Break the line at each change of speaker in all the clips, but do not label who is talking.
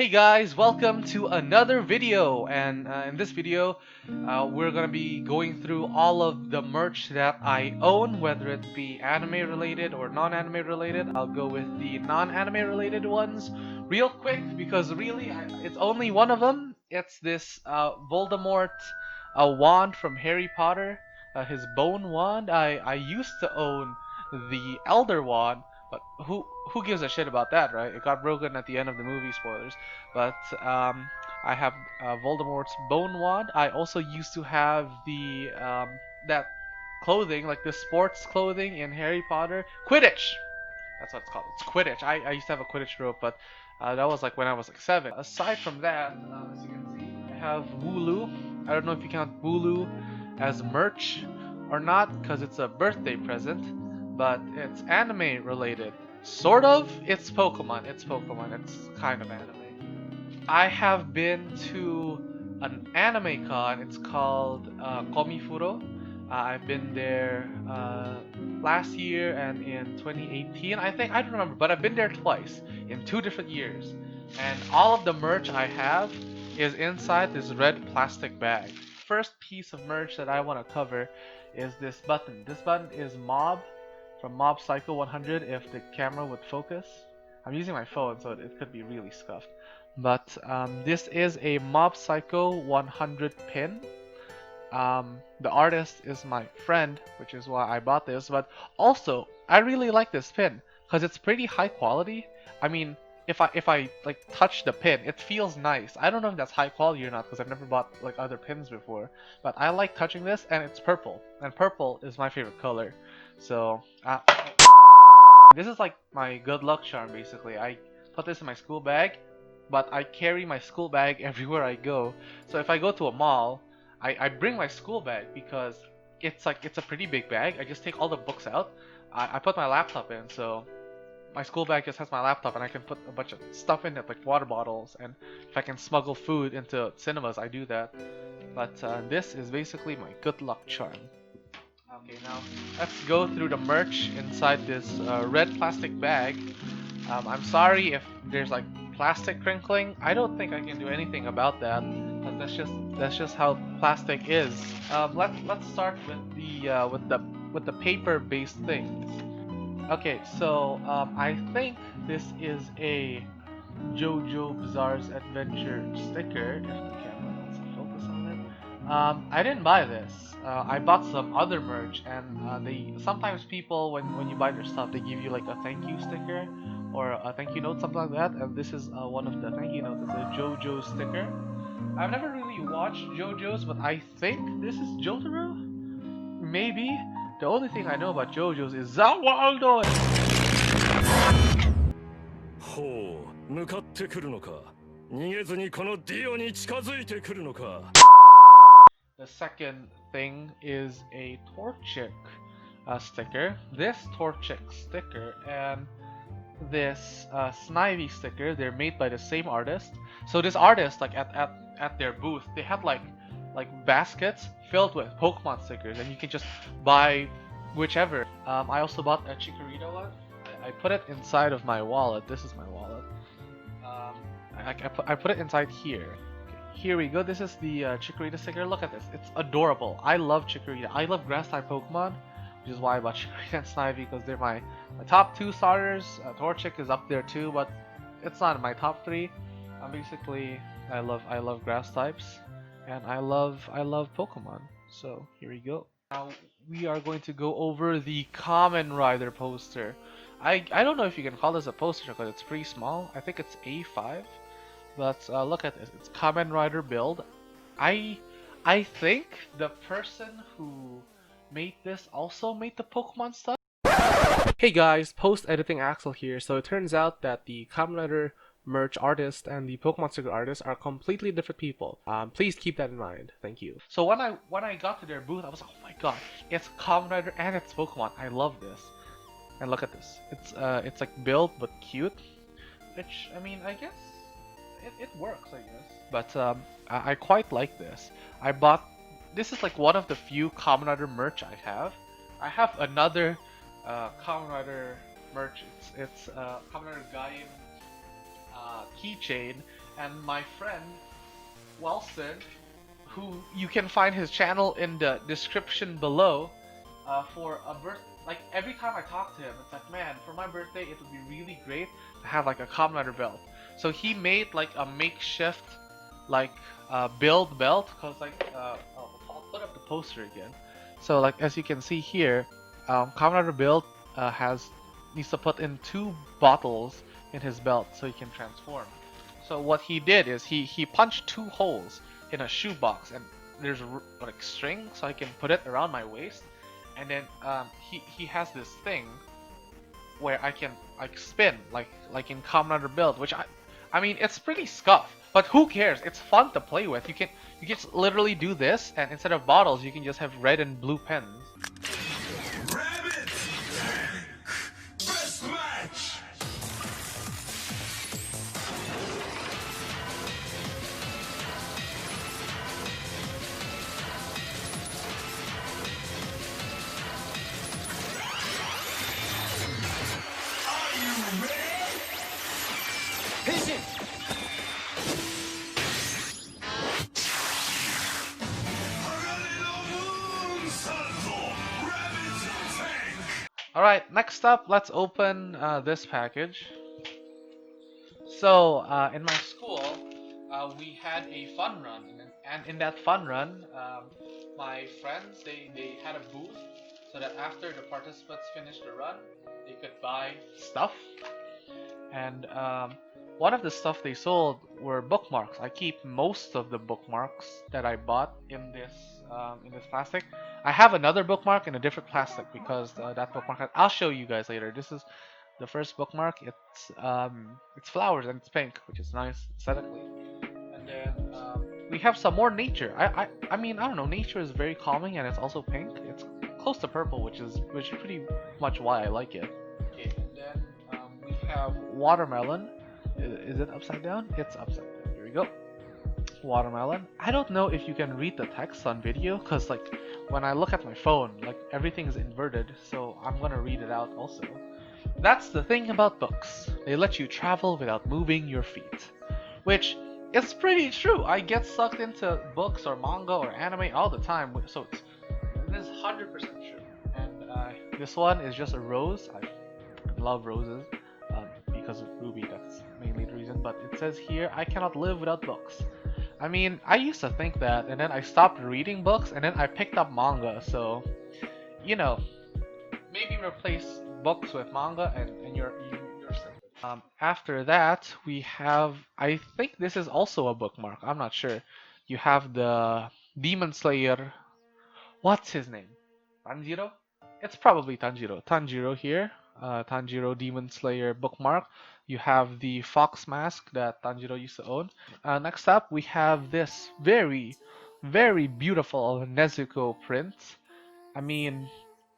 Hey guys, welcome to another video, and in this video we're gonna be going through all of the merch that I own, whether it be anime related or non-anime related. I'll go with the non-anime related ones real quick because really it's only one of them. It's this Voldemort wand from Harry Potter, his bone wand. I used to own the Elder wand, but who gives a shit about that, right? It got broken at the end of the movie, spoilers. But I have Voldemort's bone wand. I also used to have the that clothing, like the sports clothing in Harry Potter, Quidditch. That's what it's called. It's Quidditch. I used to have a Quidditch rope, but that was like when I was like 7. Aside from that, as you can see, I have Wooloo. I don't know if you count Wooloo as merch or not, because it's a birthday present, but it's anime related. Sort of. It's Pokemon. It's Pokemon. It's kind of anime. I have been to an anime con. It's called Komifuro. I've been there last year and in 2018. I think I don't remember, but I've been there twice in 2 different years. And all of the merch I have is inside this red plastic bag. First piece of merch that I want to cover is this button. This button is Mob from Mob Psycho 100. If the camera would focus, I'm using my phone, so it could be really scuffed. But this is a Mob Psycho 100 pin. The artist is my friend, which is why I bought this. But also, I really like this pin because it's pretty high quality. I mean, if I like touch the pin, it feels nice. I don't know if that's high quality or not because I've never bought like other pins before. But I like touching this, and it's purple, and purple is my favorite color. So this is like my good luck charm basically. I put this in my school bag, but I carry my school bag everywhere I go. So if I go to a mall, I bring my school bag because it's a pretty big bag. I just take all the books out. I put my laptop in, so my school bag just has my laptop, and I can put a bunch of stuff in it, like water bottles, and if I can smuggle food into cinemas, I do that. But this is basically my good luck charm. Okay, now let's go through the merch inside this red plastic bag. I'm sorry if there's like plastic crinkling. I don't think I can do anything about that. But that's just how plastic is. Let's start with the paper-based things. Okay, so I think this is a JoJo Bizarre's Adventure sticker. If the camera wants to focus on it. I didn't buy this. I bought some other merch, and they sometimes people when you buy their stuff they give you like a thank you sticker or a thank you note, something like that. And this is one of the thank you notes. It's a JoJo sticker. I've never really watched JoJo's, but I think this is Jotaro. Maybe. The only thing I know about JoJo's is Zawaldo.
ほう、向かってくるのか。逃げずにこのディオに近づいてくるのか。
The second thing is a Torchic sticker. This Torchic sticker and this Snivy sticker, they're made by the same artist. So this artist, like at their booth, they had like baskets filled with Pokemon stickers, and you can just buy whichever. I also bought a Chikorita one. I put it inside of my wallet. This is my wallet. I put it inside here. Here we go. This is the Chikorita sticker. Look at this. It's adorable. I love Chikorita. I love grass type Pokemon, which is why I bought Chikorita and Snivy because they're my top 2 starters. Torchic is up there too, but it's not in my top 3. Basically, I love grass types, and I love Pokemon. So here we go. Now we are going to go over the Kamen Rider poster. I don't know if you can call this a poster because it's pretty small. I think it's A5. But look at this. It's Kamen Rider build. I think the person who made this also made the Pokemon stuff. Hey guys, post-editing Axel here. So it turns out that the Kamen Rider merch artist and the Pokemon sticker artist are completely different people. Please keep that in mind. Thank you. So when I got to their booth, I was like, oh my god, it's Kamen Rider and it's Pokemon. I love this. And look at this. It's like built but cute, which I mean, I guess it works, I guess. But I quite like this. I bought. This is like one of the few Kamen Rider merch I have. I have another Kamen Rider merch. It's Kamen Rider Gaim keychain, and my friend Wilson, who you can find his channel in the description below, for a birth. Like every time I talk to him, it's like, man, for my birthday, it would be really great to have like a Kamen Rider belt. So he made like a makeshift, like build belt, cause like I'll put up the poster again. So like as you can see here, Kamen Rider build needs to put in 2 bottles in his belt so he can transform. So what he did is he punched 2 holes in a shoebox, and there's like string, so I can put it around my waist. And then he has this thing where I can like spin like in Kamen Rider Build, which I mean it's pretty scuffed, but who cares? It's fun to play with. You can just literally do this, and instead of bottles, you can just have red and blue pens.
Rabbit! Best match! Are you ready?
Alright, next up, let's open this package. So, in my school, we had a fun run, and in that fun run, my friends, they had a booth, so that after the participants finished the run, they could buy stuff. And one of the stuff they sold were bookmarks. I keep most of the bookmarks that I bought in this plastic. I have another bookmark in a different plastic because that bookmark, I'll show you guys later. This is the first bookmark. It's flowers and it's pink, which is nice aesthetically. And then we have some more nature. I mean, I don't know. Nature is very calming, and it's also pink. It's close to purple, which is pretty much why I like it. Okay, and then we have watermelon. Is it upside down? It's upside down. Here we go. Watermelon. I don't know if you can read the text on video, because like when I look at my phone, like everything's inverted, so I'm gonna read it out also. That's the thing about books. They let you travel without moving your feet. Which is pretty true. I get sucked into books or manga or anime all the time, so it is 100% true. And this one is just a rose. I love roses because of Ruby, that's mainly the reason. But it says here, I cannot live without books. I mean, I used to think that, and then I stopped reading books, and then I picked up manga, so, you know, maybe replace books with manga, and you're set. After that, we have, I think this is also a bookmark, I'm not sure. You have the Demon Slayer, what's his name? Tanjiro? It's probably Tanjiro. Tanjiro here. Tanjiro Demon Slayer bookmark. You have the fox mask that Tanjiro used to own. Next up, we have this very, very beautiful Nezuko print. I mean,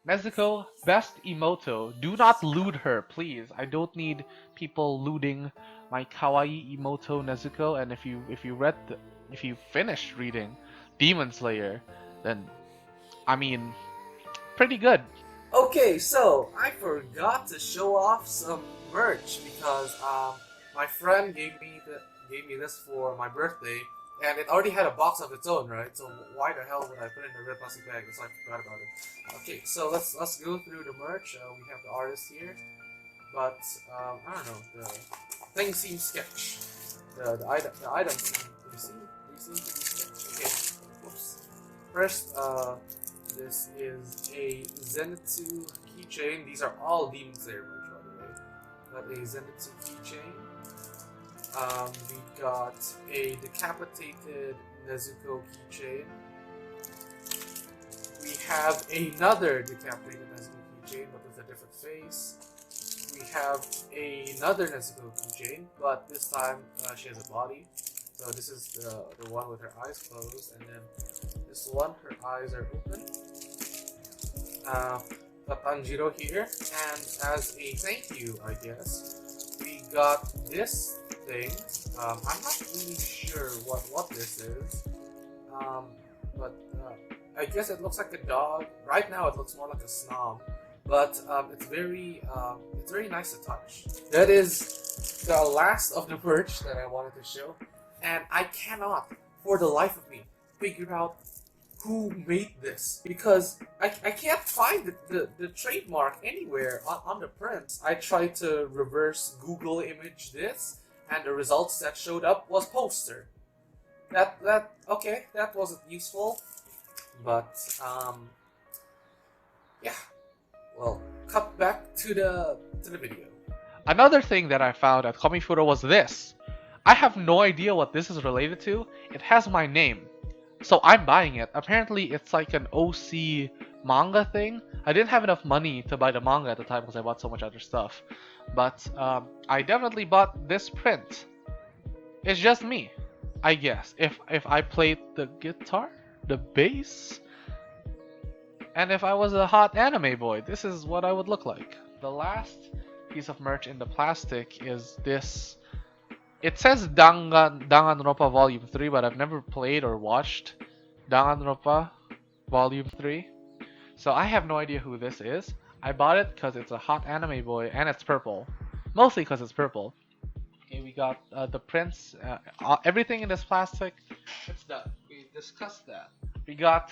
Nezuko, best Emoto. Do not loot her, please. I don't need people looting my kawaii Emoto Nezuko. And if you finished reading Demon Slayer, then I mean, pretty good.
Okay, so I forgot to show off some merch because my friend gave me this for my birthday, and it already had a box of its own, right? So why the hell would I put it in a red plastic bag? So I forgot about it. Okay, so let's go through the merch. We have the artist here, but I don't know. The thing seems sketch. The items seem to be sketch. Okay, whoops. First, this is a Zenitsu keychain. These are all Demon Slayer merch, by the way. Got a Zenitsu keychain. We got a decapitated Nezuko keychain. We have another decapitated Nezuko keychain, but with a different face. We have another Nezuko keychain, but this time she has a body. So this is the one with her eyes closed, and then this one, her eyes are open. Got Tanjiro here, and as a thank you, I guess, we got this thing. I'm not really sure what this is, but I guess it looks like a dog. Right now it looks more like a snob, but it's very nice to touch. That is the last of the merch that I wanted to show, and I cannot, for the life of me, figure out who made this because I can't find the trademark anywhere on the prints. I tried to reverse Google image this, and the results that showed up was poster. That wasn't useful, but yeah. Well, cut back to the video.
Another thing that I found at Komifuro was this. I have no idea what this is related to. It has my name. So I'm buying it. Apparently it's like an OC manga thing. I didn't have enough money to buy the manga at the time because I bought so much other stuff. But I definitely bought this print. It's just me, I guess. If I played the guitar, the bass, and if I was a hot anime boy, this is what I would look like. The last piece of merch in the plastic is this. It says Danganronpa Volume 3, but I've never played or watched Danganronpa Volume 3. So I have no idea who this is. I bought it because it's a hot anime boy and it's purple. Mostly because it's purple. Okay, we got the prints. Everything in this plastic, it's done. We discussed that. We got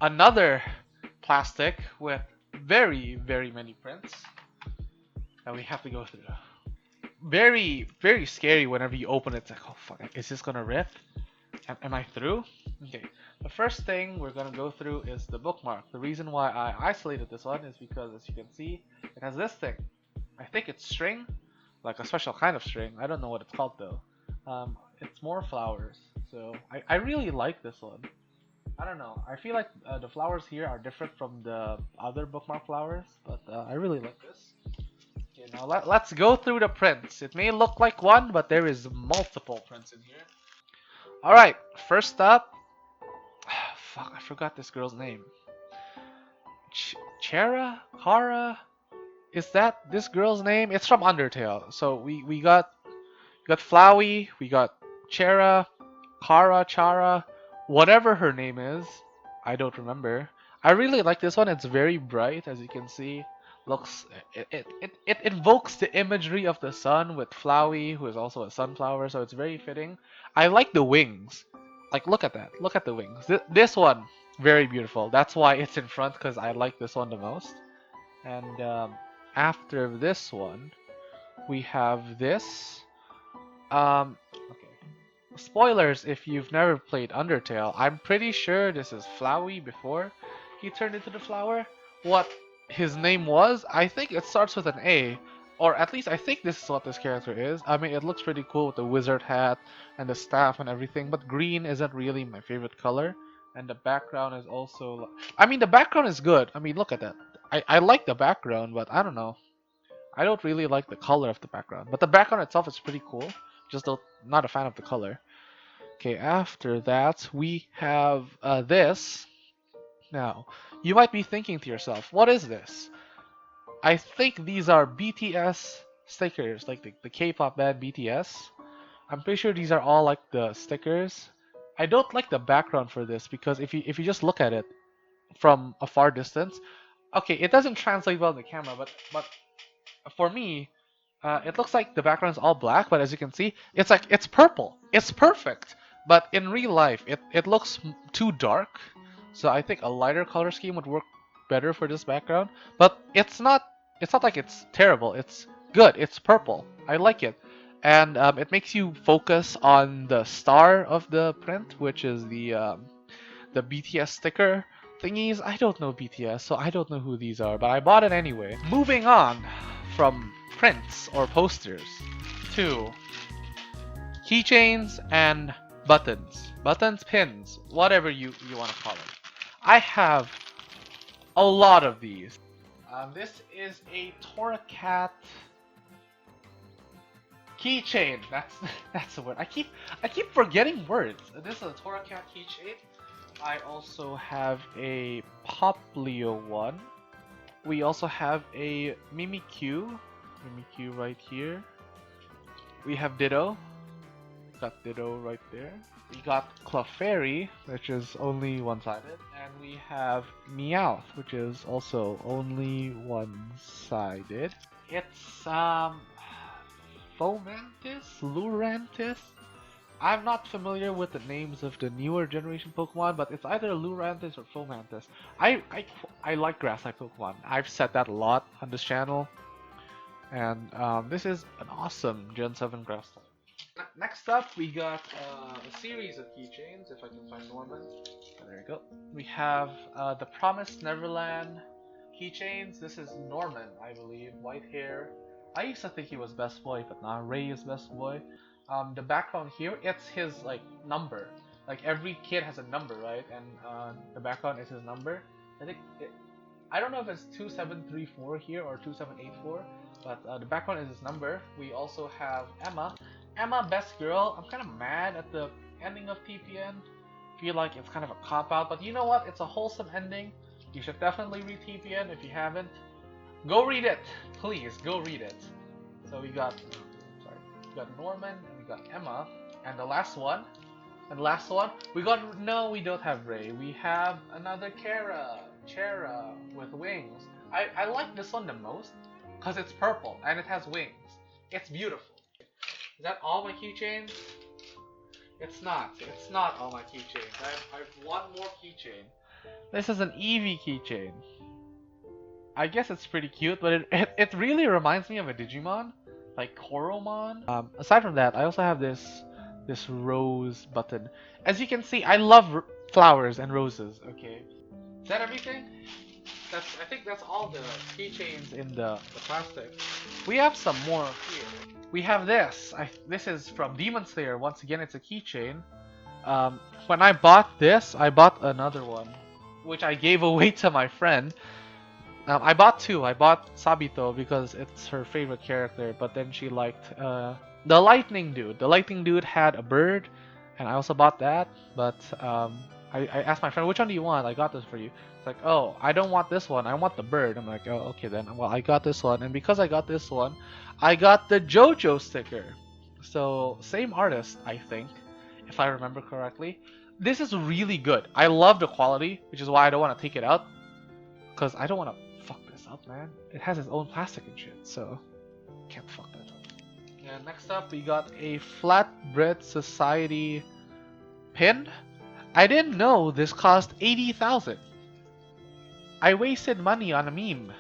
another plastic with very, very many prints that we have to go through. Very, very scary whenever you open it. It's like, oh fuck, is this gonna rip? Am I through? Okay, the first thing we're gonna go through is the bookmark. The reason why I isolated this one is because, as you can see, it has this thing. I think it's string, like a special kind of string. I don't know what it's called though. It's more flowers. So I really like this one. I don't know. I feel like the flowers here are different from the other bookmark flowers, but I really like this. Okay, now let's go through the prints. It may look like one, but there is multiple prints in here. Alright, first up. Fuck, I forgot this girl's name. Chera? Kara? Is that this girl's name? It's from Undertale. So we got Flowey, we got Chera, Kara, Chara, whatever her name is. I don't remember. I really like this one. It's very bright, as you can see. Looks it invokes the imagery of the sun with Flowey, who is also a sunflower, so it's very fitting. I like the wings. Like, look at that. Look at the wings. This one, very beautiful. That's why it's in front, because I like this one the most. And after this one, we have this. Okay. Spoilers if you've never played Undertale. I'm pretty sure this is Flowey before he turned into the flower. What his name was, I think it starts with an A, or at least I think this is what this character is. I mean, it looks pretty cool with the wizard hat and the staff and everything, but green isn't really my favorite color, and the background is also, I mean, the background is good. I mean, look at that. I like the background, but I don't know. I don't really like the color of the background, but the background itself is pretty cool. Just not a fan of the color. Okay, after that we have this. Now, you might be thinking to yourself, what is this? I think these are BTS stickers, like the K-pop band BTS. I'm pretty sure these are all like the stickers. I don't like the background for this because if you just look at it from a far distance, okay, it doesn't translate well in the camera, but for me, it looks like the background is all black, but as you can see, it's like it's purple. It's perfect. But in real life, it looks too dark. So I think a lighter color scheme would work better for this background. But it's not like it's terrible. It's good. It's purple. I like it. And it makes you focus on the star of the print, which is the BTS sticker thingies. I don't know BTS, so I don't know who these are, but I bought it anyway. Moving on from prints or posters to keychains and buttons, pins, whatever you want to call it. I have a lot of these. This is a Torracat keychain. That's the word. I keep forgetting words. This is a Torracat keychain. I also have a Poplio one. We also have a Mimikyu right here. We have Ditto. got Ditto right there. We got Clefairy, which is only one-sided, and we have Meowth, which is also only one-sided. It's Fomantis, Lurantis. I'm not familiar with the names of the newer generation Pokemon, but it's either Lurantis or Fomantis. I like grass type Pokemon. I've said that a lot on this channel, and this is an awesome Gen 7 grass type. Next up, we got a series of keychains, if I can find Norman. Oh, there you go. We have the Promised Neverland keychains. This is Norman, I believe. White hair. I used to think he was best boy, but now Ray is best boy. The background here, it's his like number. Like every kid has a number, right? And the background is his number. I don't know if it's 2734 here or 2784, but the background is his number. We also have Emma. Emma, best girl. I'm kind of mad at the ending of TPN. Feel like it's kind of a cop-out, but you know what? It's a wholesome ending. You should definitely read TPN if you haven't. Go read it! Please, go read it. So we got Norman, and we got Emma, and the last one, we got, no, we don't have Ray. We have another Chera with wings. I like this one the most, because it's purple, and it has wings. It's beautiful. Is that all my keychains? It's not all my keychains. I have one more keychain. This is an Eevee keychain. I guess it's pretty cute, but it really reminds me of a Digimon, like Koromon. Aside from that, I also have this rose button. As you can see, I love flowers and roses. Okay, is that everything? I think that's all the keychains in the plastic. We have some more here. We have this. This is from Demon Slayer. Once again, it's a keychain. When I bought this, I bought another one, which I gave away to my friend. I bought two. I bought Sabito because it's her favorite character, but then she liked the Lightning Dude. The Lightning Dude had a bird, and I also bought that, but I asked my friend, which one do you want? I got this for you. It's like, oh, I don't want this one. I want the bird. I'm like, oh, okay then. Well, I got this one, and because I got this one, I got the JoJo sticker. So, same artist, I think, if I remember correctly. This is really good. I love the quality, which is why I don't want to take it out, because I don't want to fuck this up, man. It has its own plastic and shit, so can't fuck that up. And next up, we got a Flatbread Society pin. I didn't know this cost 80,000. I wasted money on a meme.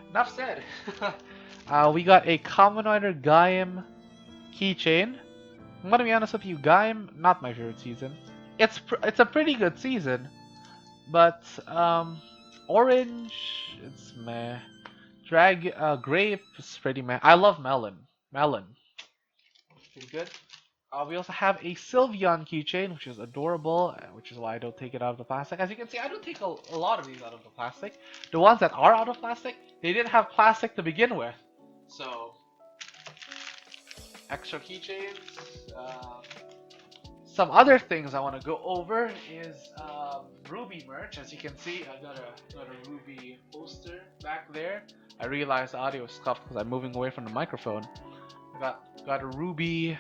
Enough said. We got a Commonoider Gaim keychain. I'm gonna be honest with you, Gaim, not my favorite season. It's a pretty good season, but Orange, it's meh. Grape is pretty meh. I love Melon. Pretty good. We also have a Sylveon keychain, which is adorable, which is why I don't take it out of the plastic. As you can see, I don't take a lot of these out of the plastic. The ones that are out of plastic, they didn't have plastic to begin with. So, extra keychains. Some other things I want to go over is Ruby merch. As you can see, I got a Ruby poster back there. I realized the audio is scuffed because I'm moving away from the microphone. I got a Ruby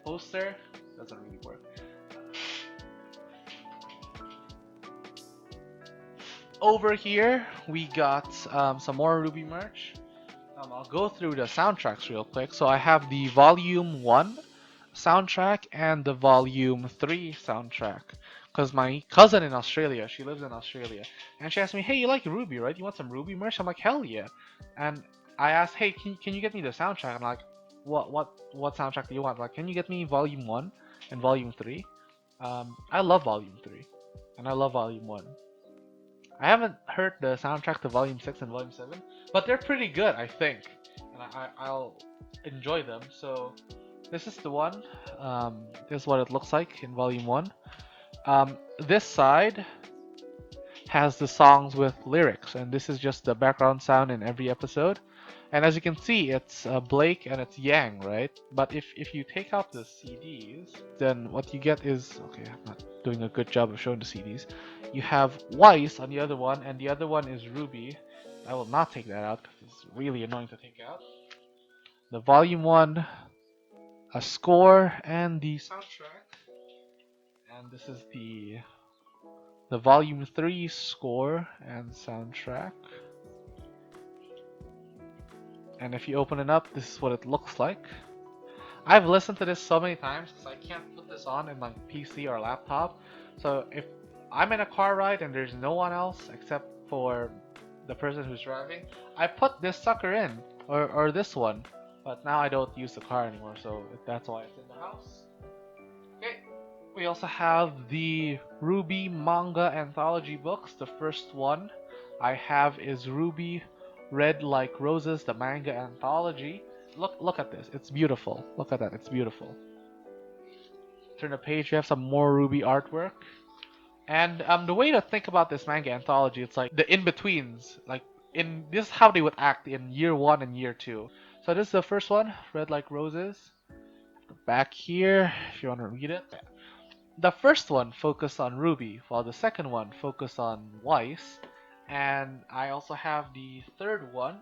poster. Doesn't really work. Over here, we got some more Ruby merch. I'll go through the soundtracks real quick. So I have the Volume 1 soundtrack and the Volume 3 soundtrack. Because my cousin in Australia, she lives in Australia, and she asked me, hey, you like Ruby, right? You want some Ruby merch? I'm like, hell yeah. And I asked, hey, can you get me the soundtrack? I'm like, what soundtrack do you want? Like, can you get me Volume 1 and Volume 3? I love Volume 3, and I love Volume 1. I haven't heard the soundtrack to Volume 6 and Volume 7, but they're pretty good, I think, and I'll enjoy them. So this is the one. This is what it looks like in Volume 1. This side has the songs with lyrics, and this is just the background sound in every episode. And as you can see, it's Blake and it's Yang, right? But if you take out the CDs, then what you get is, okay, I'm not doing a good job of showing the CDs. You have Weiss on the other one, and the other one is Ruby. I will not take that out because it's really annoying to take out. The Volume 1 a score and the soundtrack. And this is the volume 3 score and soundtrack. And if you open it up, this is what it looks like. I've listened to this so many times because I can't put this on in my PC or laptop. So if I'm in a car ride and there's no one else except for the person who's driving, I put this sucker in, or this one. But now I don't use the car anymore, so that's why it's in the house. Okay, we also have the RWBY manga anthology books. The first one I have is RWBY Red Like Roses, the manga anthology. Look at this. It's beautiful. Look at that. It's beautiful. Turn the page. You have some more RWBY artwork. And the way to think about this manga anthology, it's like the in-betweens. Like this is how they would act in year 1 and year 2. So this is the first one, Red Like Roses. Back here, if you want to read it. The first one focused on RWBY, while the second one focused on Weiss. And I also have the third one,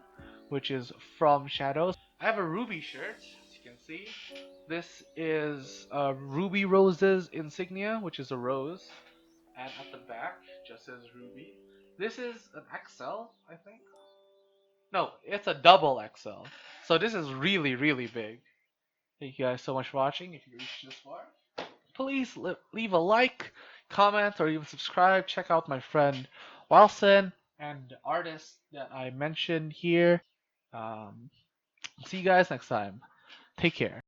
which is From Shadows. I have a RWBY shirt, as you can see. This is Ruby Rose's insignia, which is a rose. And at the back, just says RWBY. This is an XL, I think. No, it's a double XL. So this is really, really big. Thank you guys so much for watching. If you reached this far, please leave a like, comment, or even subscribe. Check out my friend Wilson and the artist that I mentioned here. See you guys next time. Take care.